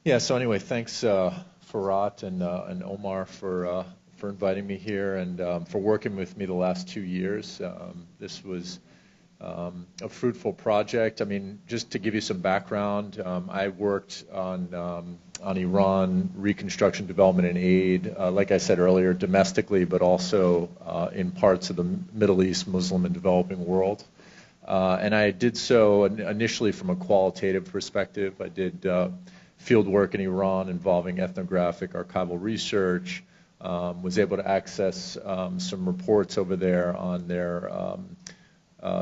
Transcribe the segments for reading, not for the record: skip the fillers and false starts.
Yeah. So anyway, thanks Farhat and Omar for inviting me here and for working with me the last 2 years. This was a fruitful project. I mean, just to give you some background, I worked on Iran Reconstruction, Development and Aid, like I said earlier, domestically, but also in parts of the Middle East, Muslim and developing world. And I did so initially from a qualitative perspective. I did field work in Iran involving ethnographic archival research, was able to access some reports over there on their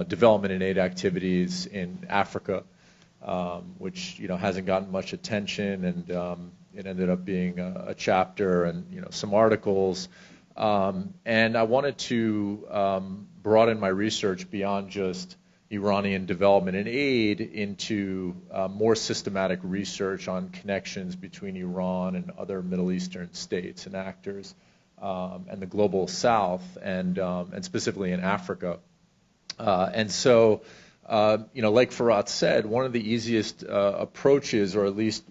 development and aid activities in Africa, which hasn't gotten much attention, and it ended up being a chapter and some articles. And I wanted to broaden my research beyond just Iranian development and aid into more systematic research on connections between Iran and other Middle Eastern states and actors, and the global South, and specifically in Africa. And so, like Farhat said, one of the easiest approaches, or at least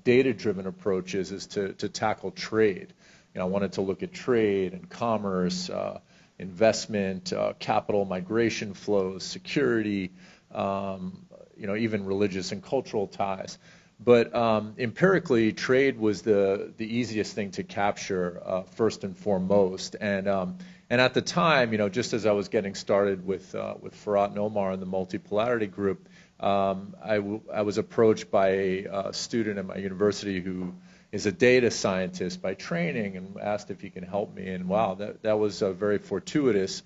data-driven approaches, is to tackle trade. I wanted to look at trade and commerce, investment, capital migration flows, security, even religious and cultural ties. But empirically, trade was the easiest thing to capture first and foremost. And at the time, just as I was getting started with Farhat and Omar in the Multipolarity group, I was approached by a student at my university who is a data scientist by training and asked if he can help me. And wow, that was very fortuitous.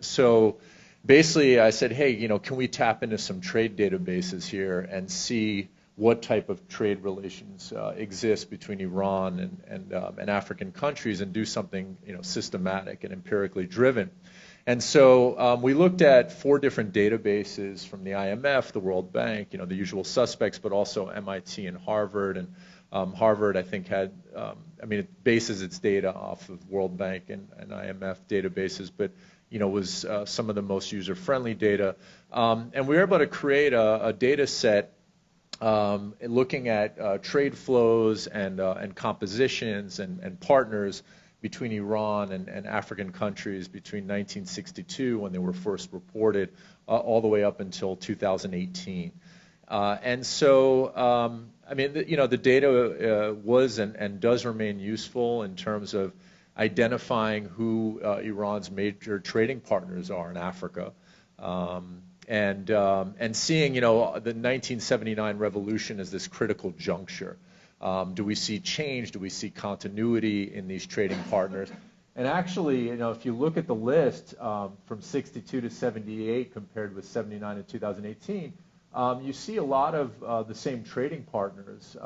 So basically I said, hey, can we tap into some trade databases here and see what type of trade relations exist between Iran and African countries, and do something systematic and empirically driven. And so we looked at 4 different databases from the IMF, the World Bank, the usual suspects, but also MIT and Harvard. And Harvard, I think, had, it bases its data off of World Bank and IMF databases, but was some of the most user-friendly data. And we were able to create a data set looking at trade flows and compositions and partners between Iran and African countries between 1962, when they were first reported, all the way up until 2018. And so, the data was and does remain useful in terms of identifying who Iran's major trading partners are in Africa. And seeing, the 1979 revolution as this critical juncture. Do we see change? Do we see continuity in these trading partners? And actually, if you look at the list from 62 to 78 compared with 79 and 2018, you see a lot of the same trading partners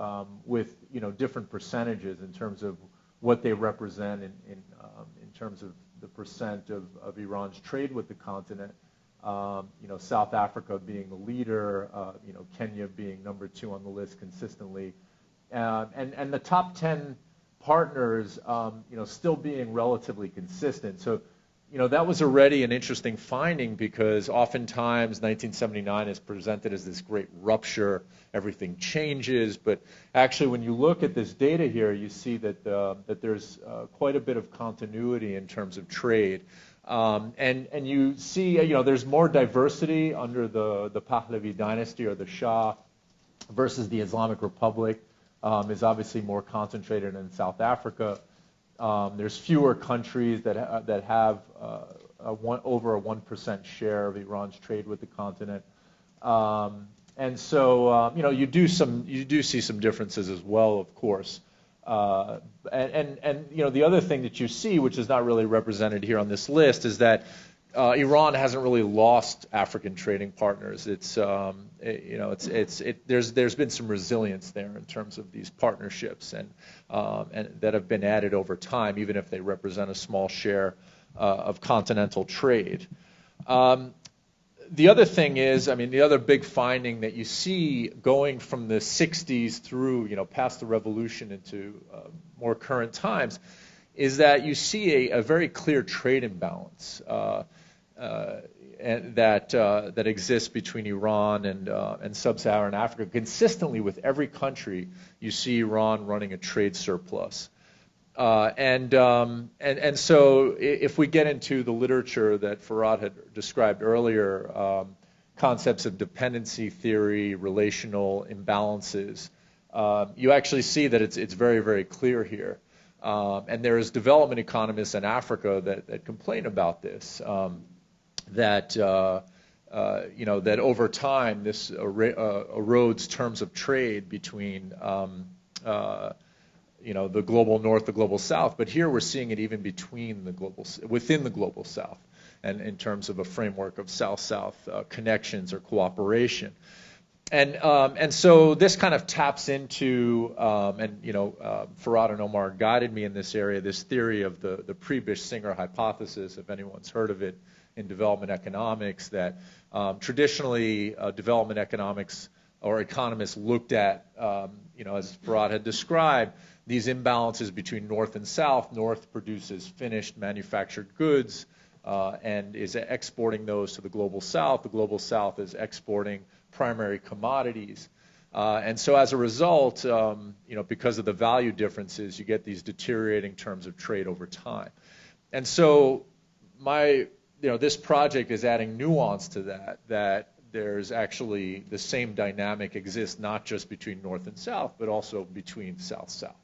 with, different percentages in terms of what they represent in terms of the percent of Iran's trade with the continent. South Africa being the leader, Kenya being number 2 on the list consistently, and the top 10 partners, still being relatively consistent. So, that was already an interesting finding, because oftentimes 1979 is presented as this great rupture, everything changes, but actually when you look at this data here, you see that that there's quite a bit of continuity in terms of trade. And you see, there's more diversity under the Pahlavi dynasty, or the Shah, versus the Islamic Republic is obviously more concentrated in South Africa. There's fewer countries that have over a 1% share of Iran's trade with the continent. And so, you do see some differences as well, of course. And the other thing that you see, which is not really represented here on this list, is that Iran hasn't really lost African trading partners. There's been some resilience there in terms of these partnerships, and that have been added over time, even if they represent a small share of continental trade. The other thing is, the other big finding that you see going from the 60s through, past the revolution into more current times, is that you see a very clear trade imbalance. that exists between Iran and sub-Saharan Africa. Consistently with every country, you see Iran running a trade surplus. And so if we get into the literature that Farhad had described earlier, concepts of dependency theory, relational imbalances, you actually see that it's very, very clear here. And there is development economists in Africa that complain about this, that over time this erodes terms of trade between the global north, the global south. But here we're seeing it even within the global south, and in terms of a framework of south-south connections or cooperation. And so this kind of taps into, Farhad and Omar guided me in this area, this theory of the Prebisch-Singer hypothesis, if anyone's heard of it in development economics, that traditionally development economics or economists looked at, as Farhad had described, these imbalances between North and South. North produces finished manufactured goods and is exporting those to the Global South. The Global South is exporting primary commodities. And so as a result, because of the value differences, you get these deteriorating terms of trade over time. And so this project is adding nuance to that there's actually the same dynamic exists not just between North and South, but also between South-South,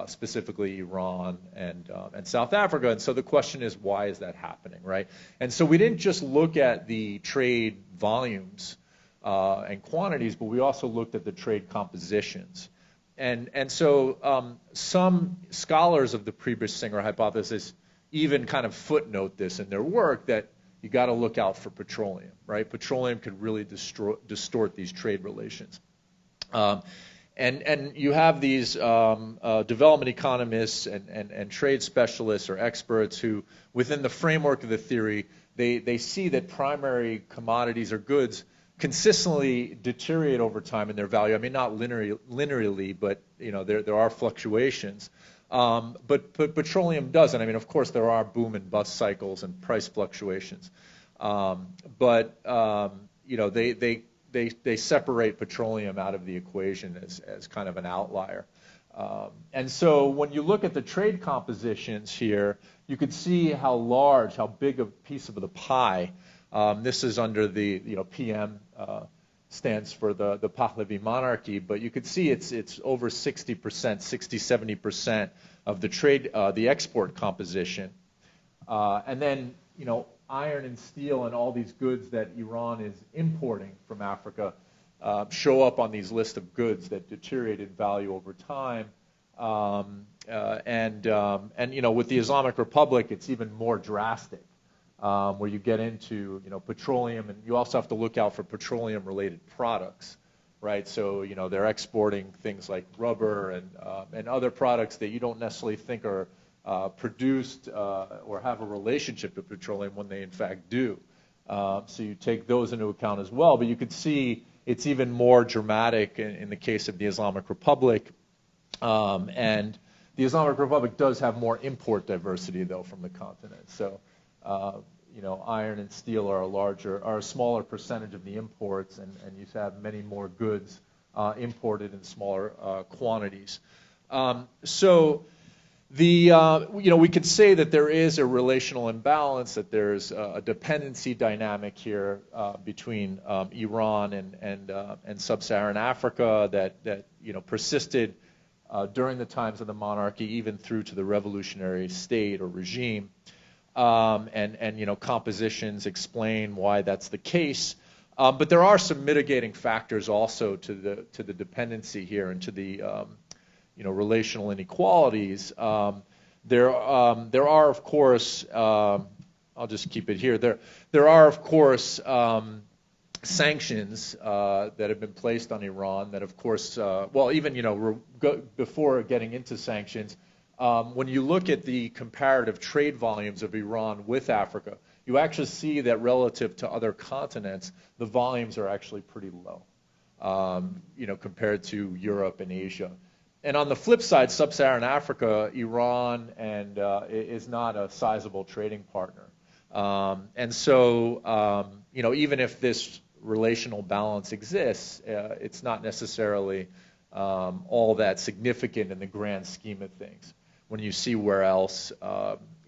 specifically Iran and South Africa. And so the question is, why is that happening, right? And so we didn't just look at the trade volumes and quantities, but we also looked at the trade compositions. And so some scholars of the Prebisch-Singer hypothesis even kind of footnote this in their work, that you got to look out for petroleum, right? Petroleum could really distort these trade relations. And you have these development economists and trade specialists or experts who, within the framework of the theory, they see that primary commodities or goods consistently deteriorate over time in their value. I mean, not linearly, but there are fluctuations. But petroleum doesn't. I mean, of course, there are boom and bust cycles and price fluctuations, but they separate petroleum out of the equation as kind of an outlier. And so when you look at the trade compositions here, you can see how big a piece of the pie. This is under the PM. Stands for the Pahlavi monarchy, but you could see it's over 60%, 60-70% of the trade, the export composition, and then iron and steel and all these goods that Iran is importing from Africa show up on these lists of goods that deteriorate in value over time, and with the Islamic Republic, it's even more drastic. Where you get into petroleum, and you also have to look out for petroleum-related products, right? So they're exporting things like rubber and other products that you don't necessarily think are produced or have a relationship to petroleum when they in fact do. So you take those into account as well. But you could see it's even more dramatic in the case of the Islamic Republic, and the Islamic Republic does have more import diversity though from the continent. So. Iron and steel are a smaller percentage of the imports, and you have many more goods imported in smaller quantities. So we could say that there is a relational imbalance, that there's a dependency dynamic here between Iran and sub-Saharan Africa that persisted during the times of the monarchy, even through to the revolutionary state or regime. And compositions explain why that's the case, but there are some mitigating factors also to the dependency here and to the relational inequalities. There are of course I'll just keep it here. There are of course sanctions that have been placed on Iran that of course before getting into sanctions. When you look at the comparative trade volumes of Iran with Africa, you actually see that relative to other continents, the volumes are actually pretty low, compared to Europe and Asia. And on the flip side, sub-Saharan Africa, Iran is not a sizable trading partner. And so, you know, even if this relational balance exists, it's not necessarily all that significant in the grand scheme of things. When you see where else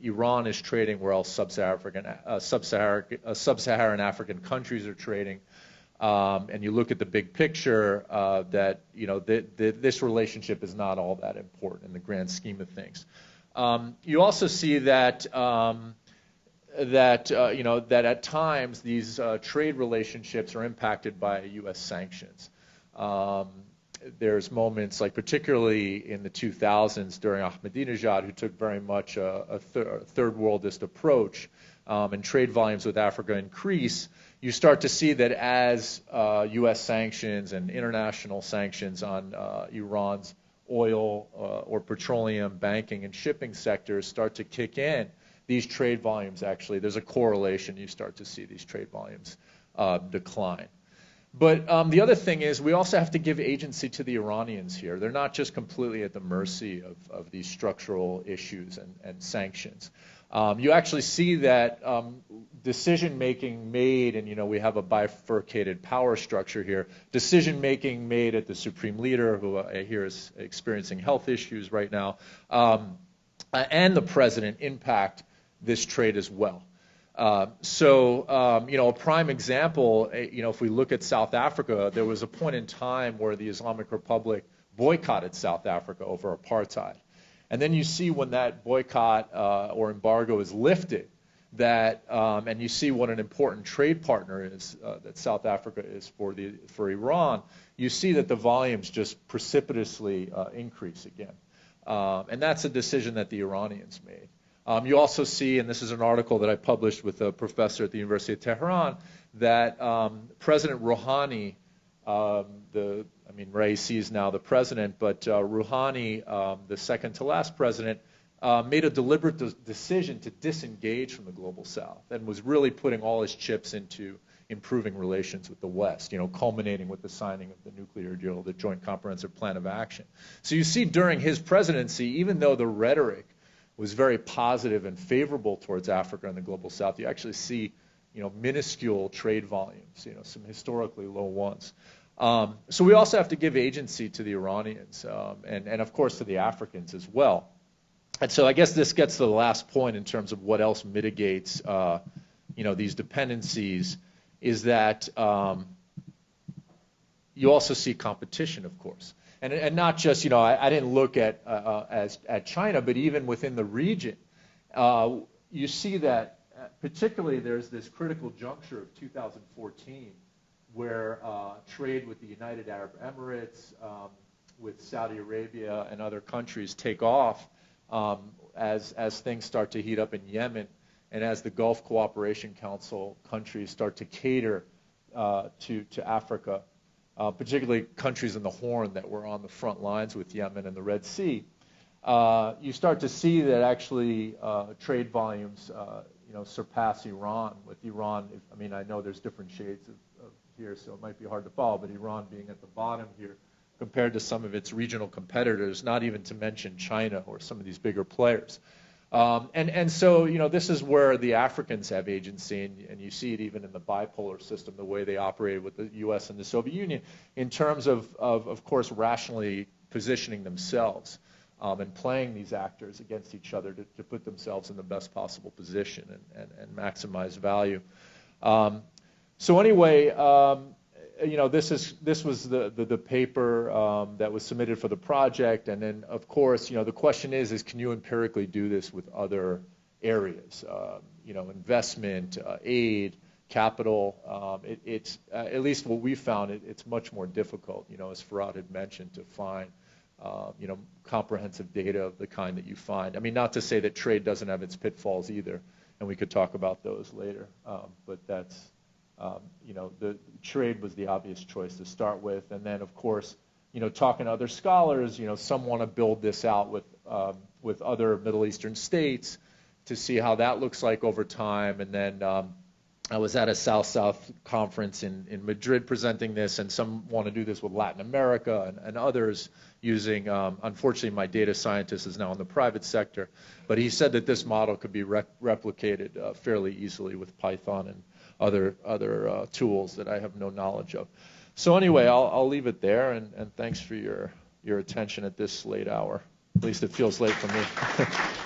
Iran is trading, where else sub-Saharan African countries are trading, and you look at the big picture, that, you know, this relationship is not all that important in the grand scheme of things. You also see that you know, that at times these trade relationships are impacted by U.S. sanctions. There's moments, like particularly in the 2000s during Ahmadinejad, who took very much a third worldist approach, and trade volumes with Africa increase. You start to see that as U.S. sanctions and international sanctions on Iran's oil or petroleum, banking, and shipping sectors start to kick in, these trade volumes actually, there's a correlation. You start to see these trade volumes decline. But the other thing is we also have to give agency to the Iranians here. They're not just completely at the mercy of these structural issues and sanctions. You actually see that decision-making made, and, you know, we have a bifurcated power structure here, decision-making made at the supreme leader, who I hear is experiencing health issues right now, and the president impact this trade as well. You know, a prime example, you know, if we look at South Africa, there was a point in time where the Islamic Republic boycotted South Africa over apartheid. And then you see when that boycott or embargo is lifted, that, and you see what an important trade partner is, that South Africa is for Iran, you see that the volumes just precipitously increase again. And that's a decision that the Iranians made. You also see, and this is an article that I published with a professor at the University of Tehran, that President Rouhani, Raisi is now the president, but Rouhani, the second to last president, made a deliberate decision to disengage from the global South and was really putting all his chips into improving relations with the West, you know, culminating with the signing of the nuclear deal, the Joint Comprehensive Plan of Action. So you see during his presidency, even though the rhetoric was very positive and favorable towards Africa and the global South, you actually see, you know, minuscule trade volumes, you know, some historically low ones. So we also have to give agency to the Iranians and of course to the Africans as well. And so I guess this gets to the last point in terms of what else mitigates, you know, these dependencies, is that you also see competition, of course. And not just, you know, I didn't look at China, but even within the region, you see that particularly there's this critical juncture of 2014 where trade with the United Arab Emirates, with Saudi Arabia and other countries take off as things start to heat up in Yemen, and as the Gulf Cooperation Council countries start to cater to Africa. Particularly countries in the Horn that were on the front lines with Yemen and the Red Sea, you start to see that actually trade volumes, you know, surpass Iran. With Iran, I mean, I know there's different shades of here, so it might be hard to follow, but Iran being at the bottom here compared to some of its regional competitors, not even to mention China or some of these bigger players. And so, you know, this is where the Africans have agency, and you see it even in the bipolar system, the way they operated with the U.S. and the Soviet Union, in terms of course, rationally positioning themselves and playing these actors against each other to put themselves in the best possible position and maximize value. So anyway, you know, this was the paper that was submitted for the project, and then of course, you know, the question is can you empirically do this with other areas? You know, investment, aid, capital. It's at least what we found. It's much more difficult. You know, as Farad had mentioned, to find you know, comprehensive data of the kind that you find. I mean, not to say that trade doesn't have its pitfalls either, and we could talk about those later. But that's you know, the trade was the obvious choice to start with, and then of course, you know, talking to other scholars, you know, some want to build this out with other Middle Eastern states to see how that looks like over time, and then I was at a South-South conference in Madrid presenting this, and some want to do this with Latin America and others using, unfortunately my data scientist is now in the private sector, but he said that this model could be replicated fairly easily with Python and other tools that I have no knowledge of. So anyway, I'll leave it there, and thanks for your attention at this late hour. At least it feels late for me.